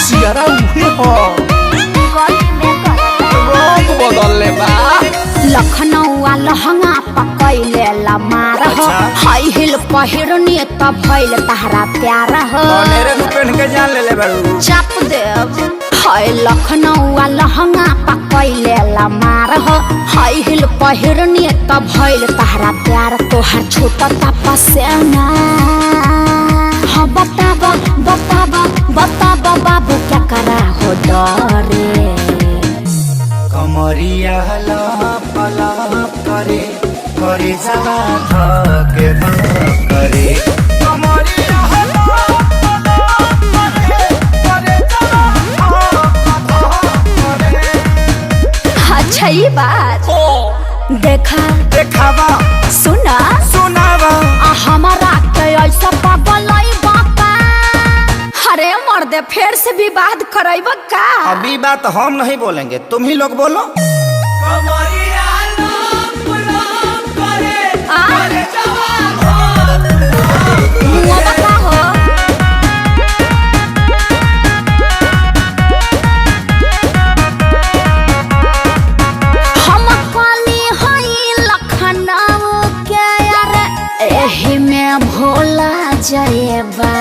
Sierra उहे हो रंग बदलले बा। लखनऊ लहंगा पकैले लमार हो हाई हिल पहिरनी त भइल तहरा प्यार हो मेरे को पहन के जान ले बारू चाप देव हाय लखनऊ लहंगा पकैले लमार हो हाई हिल पहिरनी त भइल तहरा प्यार तोहर छोटा तपसेना हाँ बताबा बताबा बताबा बाबू क्या करा हो डरे कमरिया लप लप करे करे जवा धके करे कमरिया लप लप करे करे जवा धके अच्छा ये बात देखा देखावा सुना सुनावा हमारा के ऐसा पागलई बापा अरे मर्दे फिर से विवाद करैब का अभी बात हम नहीं बोलेंगे तुम ही लोग बोलो हम काली हई लखनऊ के यार एही में भोला जाएबा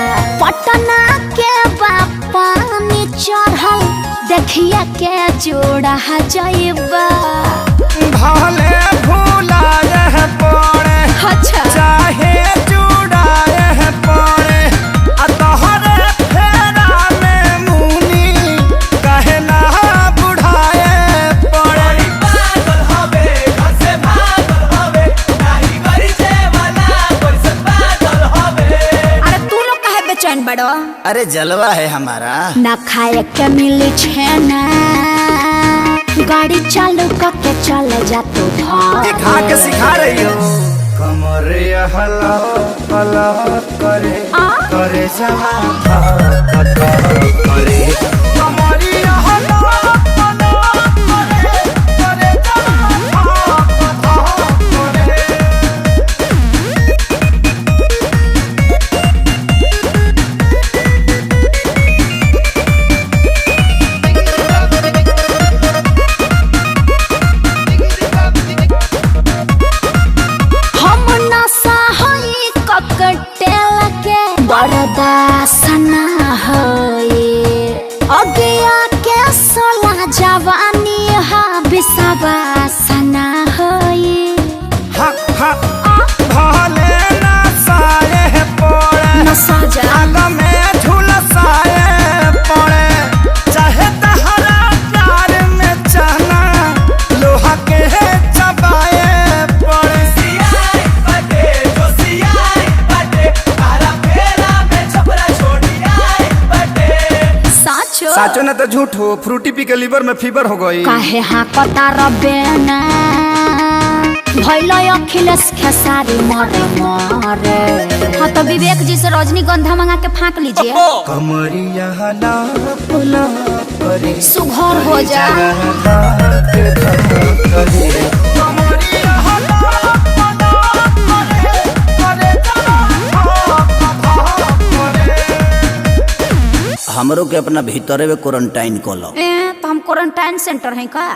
पटना के बापा में चढ़ल देखिए के जोड़ा जाएबा भले भूला रह पड़े अच्छा चाहे जुड़ाए पड़े तोहरे फेरा में मुनी कहे ना बुढ़ाए पड़े पागल हवे घर से भागल हवे नहीं करी से वाला कोई से पागल हवे अरे तू लोग काहे बेचैन बड़ो अरे जलवा है हमारा ना खाए के मिली छेना गाड़ी चालू करके चले जा तू दिखा के सिखा रही हो कमरे हला हला करे करे जवा करे कमरे हला हला करे करे जवा करे हम नशा हई ककटेल के बरदासना हई अगिया के सोला जवानी हा बिसावासना हई हा हा भले ना साए पड़े नशा जा आग में झुलसाए पड़े चाहे तहरा प्यार में चना लोहा के चबाए पड़े सियाई बटे जो सियाई बटे तारा फेरा में छपरा छोड़ी आई बटे साचो साचो ना तो झूठ हो फ्रूटी पी के लीवर में फीवर हो गई काहे हाँ कता रबेना भैल अखिलेश खेसारी मरे मरे हाँ तो विवेक जी से रजनीगंधा मंगा के फाँक लीजिए कमरिया लप लप करे सुघर हो जा हमरो के अपना भीतरे में क्वारंटाइन कर लो तो हम क्वारंटाइन सेंटर हैं का।